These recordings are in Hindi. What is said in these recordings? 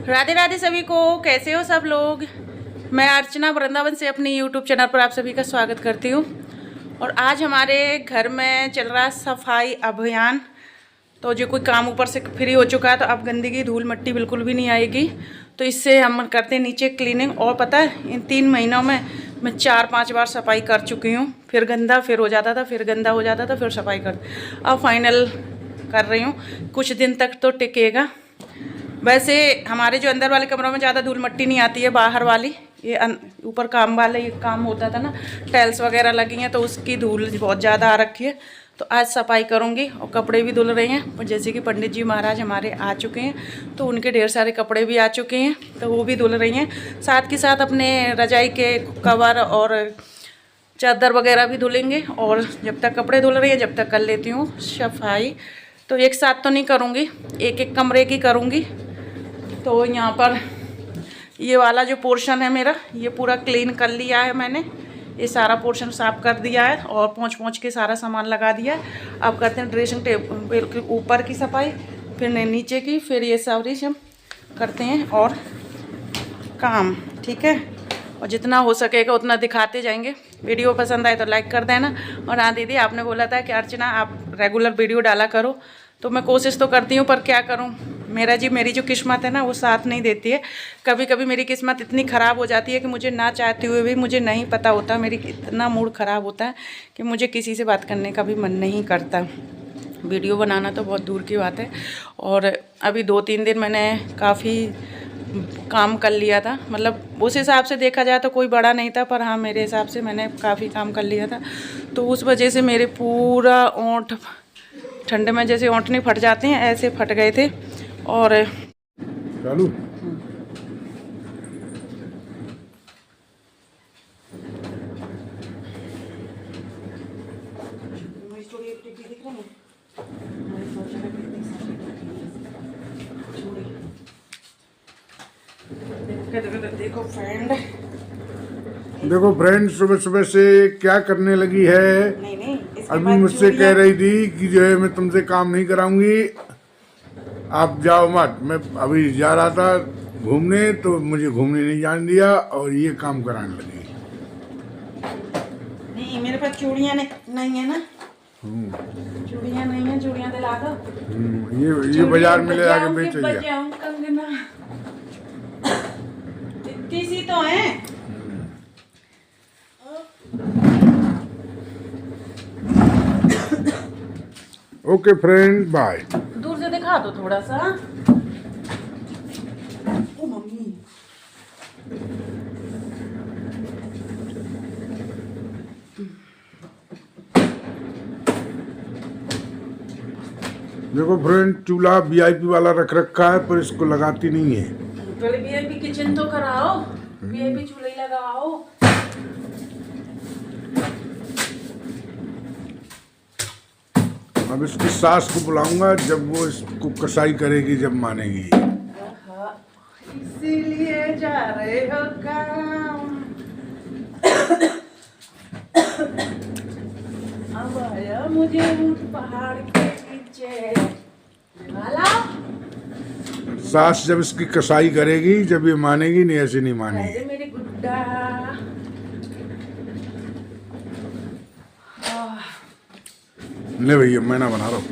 राधे राधे सभी को। कैसे हो सब लोग। मैं अर्चना वृंदावन से अपनी यूट्यूब चैनल पर आप सभी का स्वागत करती हूँ। और आज हमारे घर में चल रहा है सफाई अभियान। तो जो कोई काम ऊपर से फ्री हो चुका है तो अब गंदगी धूल मिट्टी बिल्कुल भी नहीं आएगी। तो इससे हम करते हैं नीचे क्लीनिंग। और पता है इन 3 महीनों में मैं 4-5 बार सफाई कर चुकी हूँ। फिर गंदा फिर हो जाता था, फिर गंदा हो जाता था, फिर सफाई कर। अब फाइनल कर रही हूँ, कुछ दिन तक तो टिकेगा। वैसे हमारे जो अंदर वाले कमरों में ज़्यादा धूल मिट्टी नहीं आती है, बाहर वाली ये ऊपर काम वाले ये काम होता था ना, टाइल्स वगैरह लगी हैं तो उसकी धूल बहुत ज़्यादा आ रखी है। तो आज सफाई करूँगी और कपड़े भी धुल रहे हैं। जैसे कि पंडित जी महाराज हमारे आ चुके हैं तो उनके ढेर सारे कपड़े भी आ चुके हैं तो वो भी धुल रही हैं। साथ के साथ अपने रजाई के कवर और चादर वगैरह भी धुलेंगे। और जब तक कपड़े धुल रही हैं जब तक कर लेती हूँ सफाई। तो एक साथ तो नहीं करूँगी, एक एक कमरे की करूँगी। तो यहाँ पर ये वाला जो पोर्शन है मेरा ये पूरा क्लीन कर लिया है मैंने। ये सारा पोर्शन साफ़ कर दिया है और पोंछ के सारा सामान लगा दिया है। अब करते हैं ड्रेसिंग टेबल के ऊपर की सफाई, फिर नीचे की, फिर ये सारी हम करते हैं और काम। ठीक है, और जितना हो सकेगा उतना दिखाते जाएंगे। वीडियो पसंद आए तो लाइक कर देना। और हाँ दीदी, आपने बोला था कि अर्चना आप रेगुलर वीडियो डाला करो, तो मैं कोशिश तो करती हूँ पर क्या करूँ, मेरी जो किस्मत है ना वो साथ नहीं देती है। कभी कभी मेरी किस्मत इतनी ख़राब हो जाती है कि मुझे ना चाहते हुए भी मुझे नहीं पता होता, मेरी इतना मूड ख़राब होता है कि मुझे किसी से बात करने का भी मन नहीं करता। वीडियो बनाना तो बहुत दूर की बात है। और अभी 2-3 दिन मैंने काफ़ी काम कर लिया था, मतलब उस हिसाब से देखा जाए तो कोई बड़ा नहीं था, पर हाँ मेरे हिसाब से मैंने काफ़ी काम कर लिया था। तो उस वजह से मेरे पूरा ओंठ, ठंड में जैसे ओंठने फट जाते हैं ऐसे फट गए थे। और चालू देखो फ्रेंड, सुबह सुबह से क्या करने लगी है। नहीं अभी मुझसे कह रही थी कि जो है मैं तुमसे काम नहीं कराऊंगी, आप जाओ मत। मैं अभी जा रहा था घूमने तो मुझे घूमने नहीं जाने दिया और ये काम कराने लगी। नहीं, मेरे पास चूड़ियाँ नहीं है ना। चूड़ियाँ नहीं है, चूड़ियाँ दिला दो। ये बाजार में ले आके बेचो। इतनी सी तो है। Okay friend, bye. दूर से दिखा दो थोड़ा सा। ओ मम्मी, देखो फ्रेंड, चूल्हा वीआईपी वाला रख रखा है पर इसको लगाती नहीं है। पहले वीआईपी किचन तो कराओ, वीआईपी चूल्हा ही लगाओ। अब इसकी सास को बुलाऊंगा जब वो इसको कसाई करेगी, जब मानेगी। इसीलिए जा रहे हो काम। अब आया मुझे ऊंट पहाड़ के नीचे वाला। सास जब इसकी कसाई करेगी जब ये मानेगी, नहीं ऐसे नहीं मानेगी। मेरी गुड्डा। ले भैया, मैं ना बना रहा हूँ।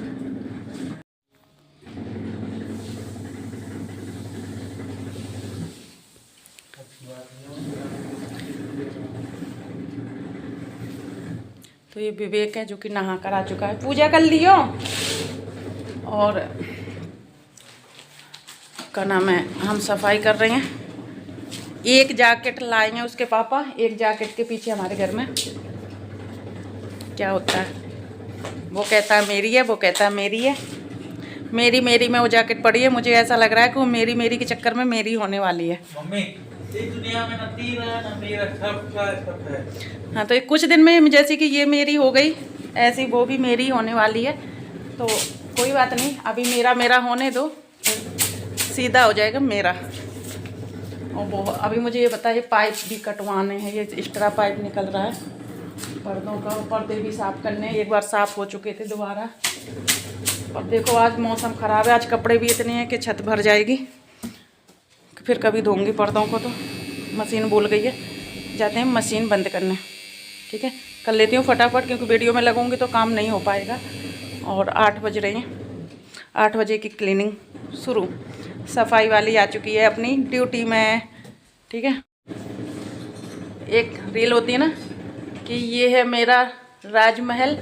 तो ये विवेक है जो कि नहा कर आ चुका है, पूजा कर लियो। और का नाम है, हम सफाई कर रहे हैं। एक जैकेट लाए हैं उसके पापा, एक जैकेट के पीछे हमारे घर में क्या होता है, वो कहता है मेरी है, वो कहता है मेरी है। मेरी में वो जैकेट पड़ी है। मुझे ऐसा लग रहा है कि वो मेरी के चक्कर में मेरी होने वाली है। मम्मी, इस दुनिया में ना तेरा ना मेरा, सब है। हाँ, तो कुछ दिन में जैसे कि ये मेरी हो गई, ऐसी वो भी मेरी होने वाली है। तो कोई बात नहीं, अभी मेरा होने दो, सीधा हो जाएगा मेरा। और वो अभी मुझे ये बताइए, पाइप भी कटवाने हैं, ये एक्स्ट्रा पाइप निकल रहा है पर्दों का। पर्दे भी साफ़ करने, एक बार साफ़ हो चुके थे दोबारा। और देखो आज मौसम ख़राब है, आज कपड़े भी इतने हैं कि छत भर जाएगी। फिर कभी धोऊंगी पर्दों को। तो मशीन भूल गई है, जाते हैं मशीन बंद करने। ठीक है, कर लेती हूँ फटाफट, क्योंकि वीडियो में लगूंगी तो काम नहीं हो पाएगा। और 8 बज रहे हैं, 8 बजे की क्लीनिंग शुरू। सफाई वाली आ चुकी है अपनी ड्यूटी में। ठीक है, एक रील होती है ना कि ये है मेरा राजमहल,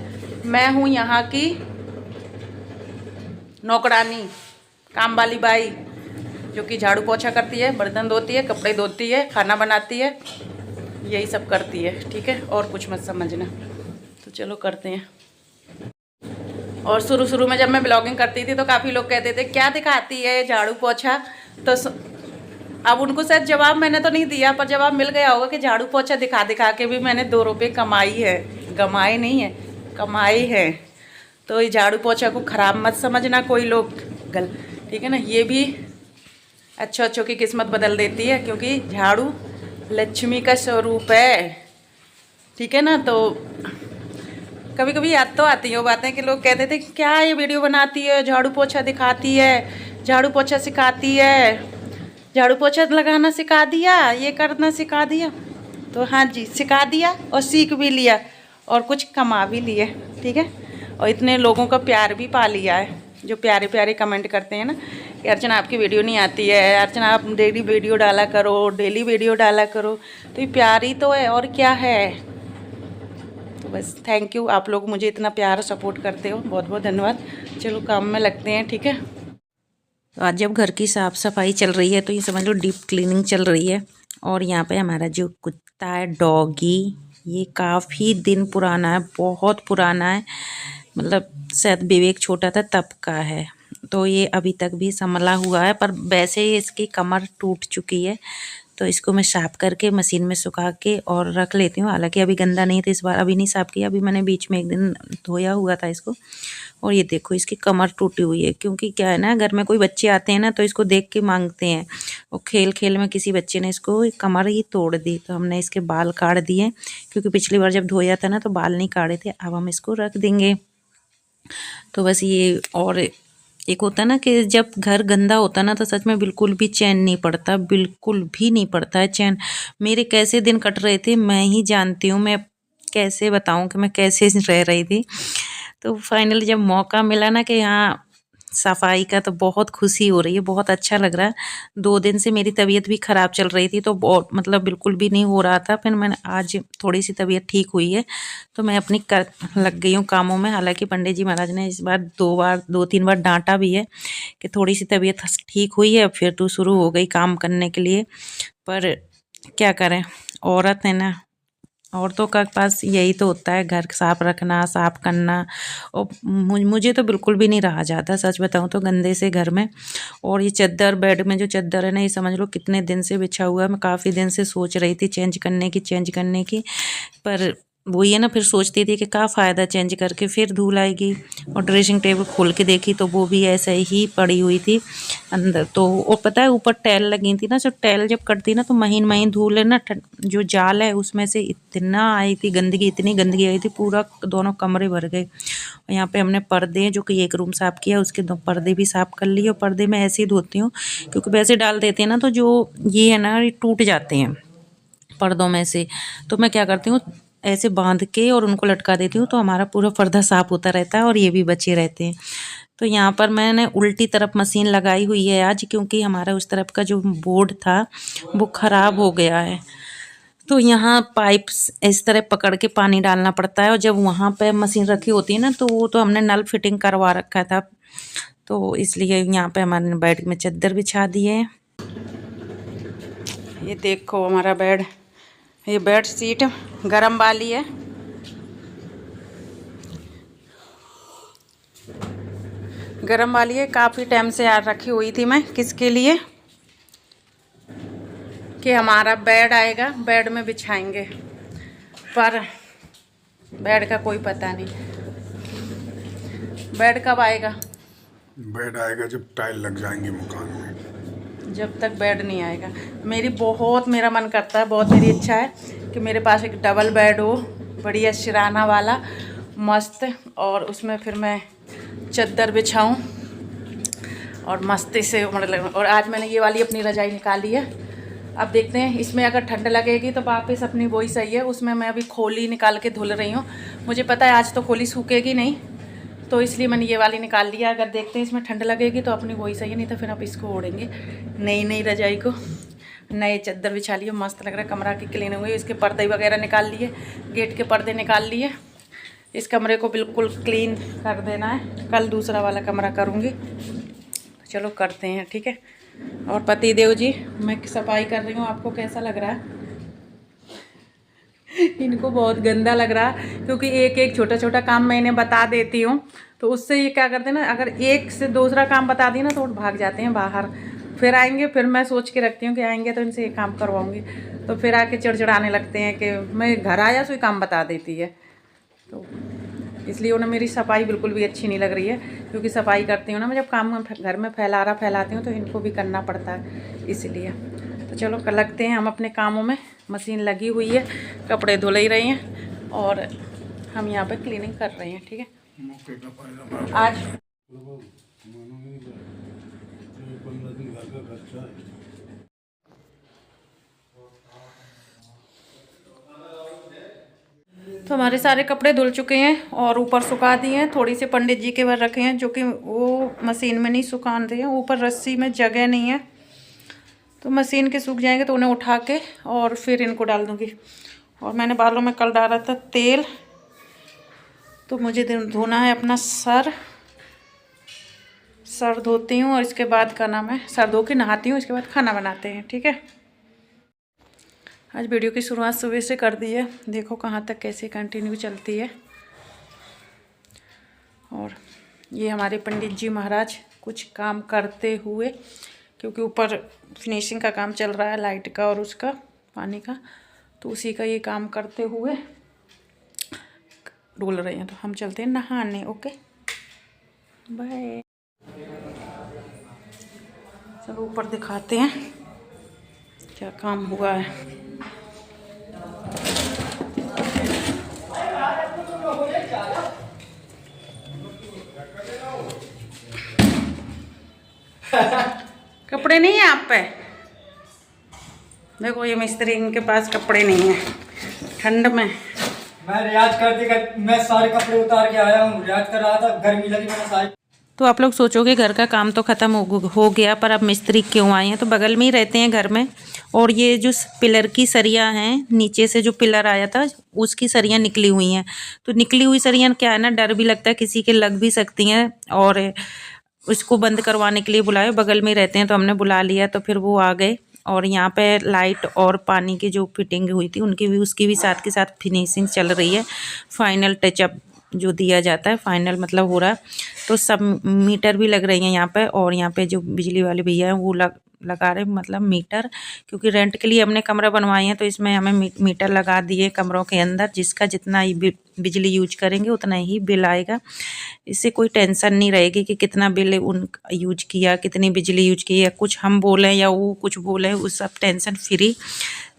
मैं हूँ यहाँ की नौकरानी, काम वाली बाई, जो कि झाड़ू पोछा करती है, बर्तन धोती है, कपड़े धोती है, खाना बनाती है, यही सब करती है। ठीक है, और कुछ मत समझना। तो चलो करते हैं। और शुरू में जब मैं ब्लॉगिंग करती थी तो काफ़ी लोग कहते थे क्या दिखाती है झाड़ू पोछा। तो अब उनको शायद जवाब मैंने तो नहीं दिया, पर जवाब मिल गया होगा कि झाड़ू पोछा दिखा के भी मैंने 2 रुपये कमाई है। कमाई नहीं है, कमाई है। तो ये झाड़ू पोछा को ख़राब मत समझना कोई लोग, ठीक है ना। ये भी अच्छों की किस्मत बदल देती है, क्योंकि झाड़ू लक्ष्मी का स्वरूप है। ठीक है ना। तो कभी कभी याद तो आती है वो बातें कि लोग कहते थे क्या ये वीडियो बनाती है, झाड़ू पोछा दिखाती है, झाड़ू पोछा सिखाती है, झाड़ू पोछा लगाना सिखा दिया, ये करना सिखा दिया। तो हाँ जी, सिखा दिया और सीख भी लिया और कुछ कमा भी लिए। ठीक है, और इतने लोगों का प्यार भी पा लिया है, जो प्यारे प्यारे कमेंट करते हैं ना कि अर्चना आपकी वीडियो नहीं आती है, अर्चना आप डेली वीडियो डाला करो, डेली वीडियो डाला करो। तो ये प्यार ही तो है, और क्या है। तो बस थैंक यू, आप लोग मुझे इतना प्यार सपोर्ट करते हो, बहुत बहुत धन्यवाद। चलो काम में लगते हैं। ठीक है, तो आज जब घर की साफ़ सफाई चल रही है तो ये समझ लो डीप क्लीनिंग चल रही है। और यहाँ पे हमारा जो कुत्ता है डॉगी, ये काफ़ी दिन पुराना है, बहुत पुराना है, मतलब शायद विवेक छोटा था तब का है। तो ये अभी तक भी संभला हुआ है, पर वैसे ही इसकी कमर टूट चुकी है। तो इसको मैं साफ़ करके मशीन में सुखा के और रख लेती हूँ। हालांकि अभी गंदा नहीं था इस बार, अभी नहीं साफ़ किया, अभी मैंने बीच में एक दिन धोया हुआ था इसको। और ये देखो इसकी कमर टूटी हुई है, क्योंकि क्या है ना, घर में कोई बच्चे आते हैं ना तो इसको देख के मांगते हैं। और खेल खेल में किसी बच्चे ने इसको कमर ही तोड़ दी, तो हमने इसके बाल काट दिए, क्योंकि पिछली बार जब धोया था ना तो बाल नहीं काटे थे। अब हम इसको रख देंगे। तो बस ये, और एक होता है ना कि जब घर गंदा होता है ना तो सच में बिल्कुल भी चैन नहीं पड़ता, बिल्कुल भी नहीं पड़ता है चैन। मेरे कैसे दिन कट रहे थे मैं ही जानती हूँ, मैं कैसे बताऊँ कि मैं कैसे रह रही थी। तो फाइनली जब मौका मिला ना कि यहाँ सफाई का, तो बहुत खुशी हो रही है, बहुत अच्छा लग रहा है। 2 दिन से मेरी तबीयत भी ख़राब चल रही थी, तो बहुत मतलब बिल्कुल भी नहीं हो रहा था। फिर मैंने आज थोड़ी सी तबीयत ठीक हुई है तो मैं अपनी लग गई हूँ कामों में। हालांकि पंडित जी महाराज ने इस बार 2-3 बार डांटा भी है कि थोड़ी सी तबीयत ठीक हुई है फिर तू शुरू हो गई काम करने के लिए। पर क्या करें, औरत है ना, औरतों का पास यही तो होता है, घर साफ रखना, साफ करना। और मुझे तो बिल्कुल भी नहीं रहा जाता, सच बताऊं तो, गंदे से घर में। और ये चादर, बेड में जो चादर है ना, ये समझ लो कितने दिन से बिछा हुआ है। मैं काफ़ी दिन से सोच रही थी चेंज करने की, पर वही है ना, फिर सोचती थी कि क्या फ़ायदा चेंज करके, फिर धूल आएगी। और ड्रेसिंग टेबल खोल के देखी तो वो भी ऐसे ही पड़ी हुई थी अंदर। तो वो पता है ऊपर टैल लगी थी ना, जो टैल जब कटती ना तो महीन धूल है ना, जो जाल है उसमें से इतना आई थी गंदगी, इतनी गंदगी आई थी, पूरा दोनों कमरे भर गए। और यहाँ पे हमने पर्दे, जो कि एक रूम साफ़ किया, उसके 2 पर्दे भी साफ़ कर लिए। और पर्दे मैं ऐसे ही धोती हूँ, क्योंकि वैसे डाल देते हैं ना तो जो ये है ना, ये टूट जाते हैं पर्दों में से। तो मैं क्या करती हूँ, ऐसे बांध के और उनको लटका देती हूँ, तो हमारा पूरा पर्दा साफ़ होता रहता है और ये भी बचे रहते हैं। तो यहाँ पर मैंने उल्टी तरफ मशीन लगाई हुई है आज, क्योंकि हमारा उस तरफ का जो बोर्ड था वो ख़राब हो गया है। तो यहाँ पाइप्स इस तरह पकड़ के पानी डालना पड़ता है, और जब वहाँ पे मशीन रखी होती है ना तो वो तो हमने नल फिटिंग करवा रखा था, तो इसलिए यहाँ पे हमारे बेड में चादर बिछा दी है। ये देखो हमारा बेड, ये बेड शीट गरम वाली है। गरम वाली है, काफ़ी टाइम से यार रखी हुई थी मैं, किसके लिए, कि हमारा बेड आएगा, बेड में बिछाएंगे, पर बेड का कोई पता नहीं। बेड कब आएगा? बेड आएगा जब टाइल लग जाएंगे मकान में, जब तक बेड नहीं आएगा। मेरा मन करता है, बहुत मेरी इच्छा है कि मेरे पास एक डबल बेड हो, बढ़िया सिराना वाला मस्त, और उसमें फिर मैं चादर बिछाऊं। और मस्ती से मतलब। और आज मैंने ये वाली अपनी रजाई निकाली है। अब देखते हैं इसमें अगर ठंड लगेगी तो वापस अपनी वही सही है। उसमें मैं अभी खोली निकाल के धुल रही हूँ। मुझे पता है आज तो खोली सूखेगी नहीं, तो इसलिए मैंने ये वाली निकाल लिया। अगर देखते हैं इसमें ठंड लगेगी तो अपनी वही सही है, नहीं तो फिर आप इसको ओढ़ेंगे। नई रजाई को नए चादर बिछा लिए, मस्त लग रहा है। कमरा की क्लीनिंग हुई, इसके पर्दे वगैरह निकाल लिए, गेट के पर्दे निकाल लिए। इस कमरे को बिल्कुल क्लीन कर देना है। कल दूसरा वाला कमरा करूँगी। चलो करते हैं, ठीक है। और पति देव जी, मैं सफाई कर रही हूँ। आपको कैसा लग रहा है? इनको बहुत गंदा लग रहा है, क्योंकि एक एक छोटा छोटा काम मैं इन्हें बता देती हूँ, तो उससे ये क्या करते हैं ना, अगर एक से दूसरा काम बता दी ना तो भाग जाते हैं बाहर। फिर आएंगे, फिर मैं सोच के रखती हूँ कि आएंगे तो इनसे ये काम करवाऊँगी, तो फिर आके चिड़चिड़ाने लगते हैं कि मैं घर आया सो काम बता देती है। तो इसलिए उन्हें मेरी सफाई बिल्कुल भी अच्छी नहीं लग रही है, क्योंकि सफाई करती हूँ ना मैं, जब काम घर में फैलाती हूँ तो इनको भी करना पड़ता है, इसलिए। तो चलो कर लगते हैं हम अपने कामों में। मशीन लगी हुई है, कपड़े धुल ही रही हैं और हम यहाँ पे क्लीनिंग कर रहे हैं, ठीक है। आज तो हमारे सारे कपड़े धुल चुके हैं और ऊपर सुखा दिए हैं। थोड़ी से पंडित जी के बार रखे हैं, जो कि वो मशीन में नहीं सुखान रहे हैं, ऊपर रस्सी में जगह नहीं है, तो मशीन के सूख जाएंगे तो उन्हें उठा के और फिर इनको डाल दूँगी। और मैंने बालों में कल डाला था तेल, तो मुझे धोना है अपना सर धोती हूँ और इसके बाद का नाम है सर धो के नहाती हूँ, इसके बाद खाना बनाते हैं, ठीक है। आज वीडियो की शुरुआत सुबह से कर दी है, देखो कहाँ तक कैसे कंटिन्यू चलती है। और ये हमारे पंडित जी महाराज कुछ काम करते हुए, क्योंकि ऊपर फिनिशिंग का काम चल रहा है लाइट का और उसका पानी का, तो उसी का ये काम करते हुए डोल रहे हैं। तो हम चलते हैं नहाने, ओके बाय। चलो ऊपर दिखाते हैं क्या काम हुआ है। कपड़े नहीं है आप पे? देखो ये मिस्त्री, इनके पास कपड़े नहीं है ठंड में। मैं रियाज करते मैं सारे कपड़े उतार के आया हूँ, रियाज कर रहा था, गर्मी लगी मैंने सारे। तो आप लोग सोचोगे घर का काम तो ख़त्म हो गया, पर अब मिस्त्री क्यों आए हैं? तो बगल में ही रहते हैं घर में, और ये जो पिलर की सरियाँ हैं, नीचे से जो पिलर आया था उसकी सरियाँ निकली हुई हैं। तो निकली हुई सरियाँ क्या है ना, डर भी लगता है किसी के लग भी सकती हैं, और उसको बंद करवाने के लिए बुलाए। बगल में रहते हैं तो हमने बुला लिया, तो फिर वो आ गए। और यहाँ पे लाइट और पानी की जो फिटिंग हुई थी उसकी भी साथ के साथ फिनिशिंग चल रही है। फाइनल टचअप जो दिया जाता है, फाइनल मतलब हो रहा है। तो सब मीटर भी लग रही हैं यहाँ पे, और यहाँ पे जो बिजली वाले भैया हैं वो लगा रहे मतलब मीटर, क्योंकि रेंट के लिए हमने कमरा बनवाए हैं, तो इसमें हमें मीटर लगा दिए कमरों के अंदर, जिसका जितना ही बिजली यूज करेंगे उतना ही बिल आएगा। इससे कोई टेंशन नहीं रहेगी कि कितना बिल उन यूज किया, कितनी बिजली यूज की, या कुछ हम बोलें या वो कुछ बोले, उस सब टेंशन फ्री।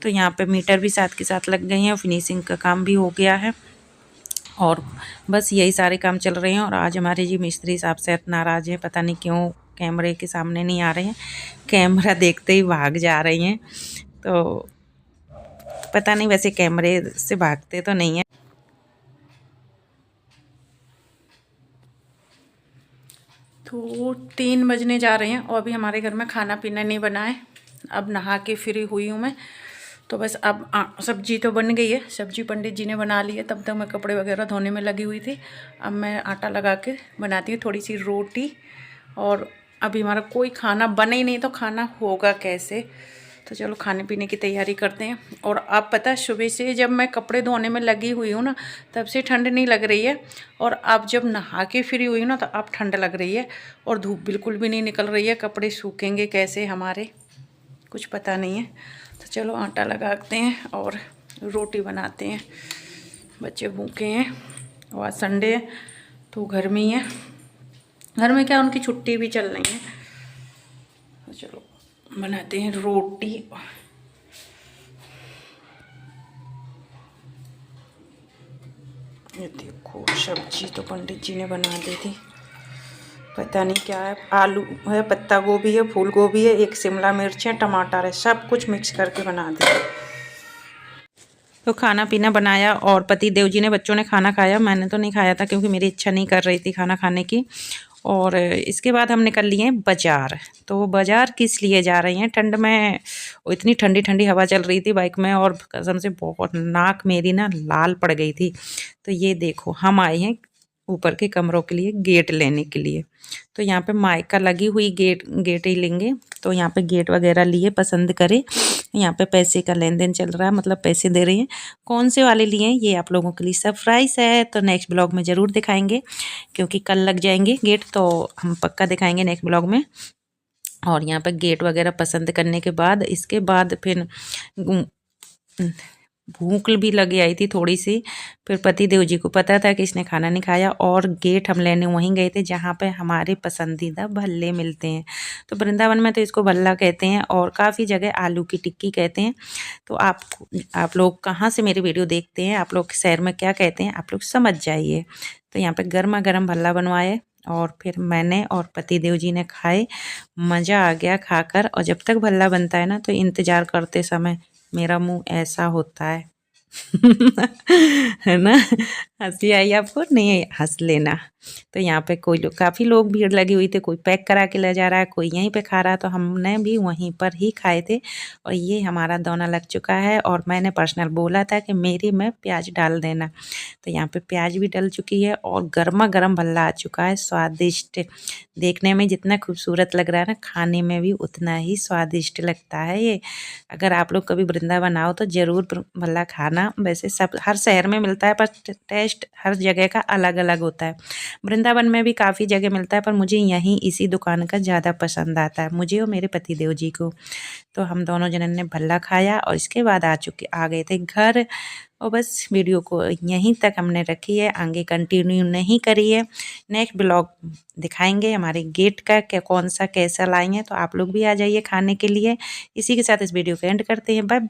तो यहाँ पे मीटर भी साथ के साथ लग गए हैं, फिनिशिंग का काम भी हो गया है, और बस यही सारे काम चल रहे हैं। और आज हमारे जी मिस्त्री साहब से नाराज़ हैं, पता नहीं क्यों कैमरे के सामने नहीं आ रहे हैं, कैमरा देखते ही भाग जा रही हैं। तो पता नहीं, वैसे कैमरे से भागते तो नहीं हैं। तो 3 बजने जा रहे हैं और अभी हमारे घर में खाना पीना नहीं बना है। अब नहा के फ्री हुई हूँ मैं, तो बस अब सब्जी तो बन गई है, सब्जी पंडित जी ने बना ली है। तब तक मैं कपड़े वगैरह धोने में लगी हुई थी। अब मैं आटा लगा के बनाती हूँ थोड़ी सी रोटी, और अभी हमारा कोई खाना बने ही नहीं तो खाना होगा कैसे। तो चलो खाने पीने की तैयारी करते हैं। और अब पता है, सुबह से जब मैं कपड़े धोने में लगी हुई हूँ ना, तब से ठंड नहीं लग रही है, और अब जब नहा के फ्री हुई हूँ ना, तो अब ठंड लग रही है, और धूप बिल्कुल भी नहीं निकल रही है। कपड़े सूखेंगे कैसे हमारे, कुछ पता नहीं है। तो चलो आटा लगाते हैं और रोटी बनाते हैं। बच्चे भूखे हैं और आज संडे है तो घर में ही है। घर में क्या, उनकी छुट्टी भी चल रही है। तो चलो बनाते हैं रोटी। ये देखो सब्जी तो पंडित जी ने बना दी थी, पता नहीं क्या है, आलू है, पत्ता गोभी है, फूल गोभी है, एक शिमला मिर्च है, टमाटर है, सब कुछ मिक्स करके बना दिया। तो खाना पीना बनाया और पति देव जी ने, बच्चों ने खाना खाया, मैंने तो नहीं खाया था क्योंकि मेरी इच्छा नहीं कर रही थी खाना खाने की। और इसके बाद हम निकल लिए बाज़ार। तो बाज़ार किस लिए जा रही हैं ठंड में, इतनी ठंडी ठंडी हवा चल रही थी बाइक में और कसम से बहुत नाक मेरी ना लाल पड़ गई थी। तो ये देखो हम आए हैं ऊपर के कमरों के लिए गेट लेने के लिए। तो यहाँ पे माइका लगी हुई गेट ही लेंगे। तो यहाँ पे गेट वगैरह लिए, पसंद करे। यहाँ पे पैसे का लेन देन चल रहा है, मतलब पैसे दे रही हैं। कौन से वाले लिए हैं ये आप लोगों के लिए सरप्राइज़ है, तो नेक्स्ट ब्लॉग में ज़रूर दिखाएंगे क्योंकि कल लग जाएंगे गेट, तो हम पक्का दिखाएंगे नेक्स्ट ब्लॉग में। और यहाँ पे गेट वगैरह पसंद करने के बाद, इसके बाद फिर भूख भी लगी आई थी थोड़ी सी। फिर पति देव जी को पता था कि इसने खाना नहीं खाया और गेट हम लेने वहीं गए थे जहाँ पे हमारे पसंदीदा भल्ले मिलते हैं। तो वृंदावन में तो इसको भल्ला कहते हैं और काफ़ी जगह आलू की टिक्की कहते हैं। तो आप लोग कहाँ से मेरी वीडियो देखते हैं, आप लोग शहर में क्या कहते हैं, आप लोग समझ जाइए। तो यहाँ पर गर्मा गर्म भल्ला बनवाए और फिर मैंने और पति देव जी ने खाए। मज़ा आ गया खाकर। और जब तक भल्ला बनता है ना तो इंतज़ार करते समय मेरा मुंह ऐसा होता है है ना। हंसी आई आपको? नहीं हंस लेना। तो यहाँ पे काफ़ी लोग भीड़ लगी हुई थी, कोई पैक करा के ले जा रहा है, कोई यहीं पे खा रहा है। तो हमने भी वहीं पर ही खाए थे। और ये हमारा दोना लग चुका है और मैंने पर्सनल बोला था कि मेरी में प्याज डाल देना। तो यहाँ पे प्याज भी डल चुकी है और गर्मा गर्म भल्ला आ चुका है, स्वादिष्ट। देखने में जितना खूबसूरत लग रहा है ना, खाने में भी उतना ही स्वादिष्ट लगता है ये। अगर आप लोग कभी वृंदावन आओ तो ज़रूर भल्ला खाना। वैसे सब हर शहर में मिलता है पर टेस्ट हर जगह का अलग अलग होता है। वृंदावन में भी काफ़ी जगह मिलता है पर मुझे यहीं इसी दुकान का ज़्यादा पसंद आता है, मुझे और मेरे पति देव जी को। तो हम दोनों जनन ने भल्ला खाया और इसके बाद आ गए थे घर। और बस वीडियो को यहीं तक हमने रखी है, आगे कंटिन्यू नहीं करी है। नेक्स्ट ब्लॉग दिखाएंगे हमारे गेट का कौन सा कैसा लाएंगे। तो आप लोग भी आ जाइए खाने के लिए। इसी के साथ इस वीडियो को एंड करते हैं। बाय।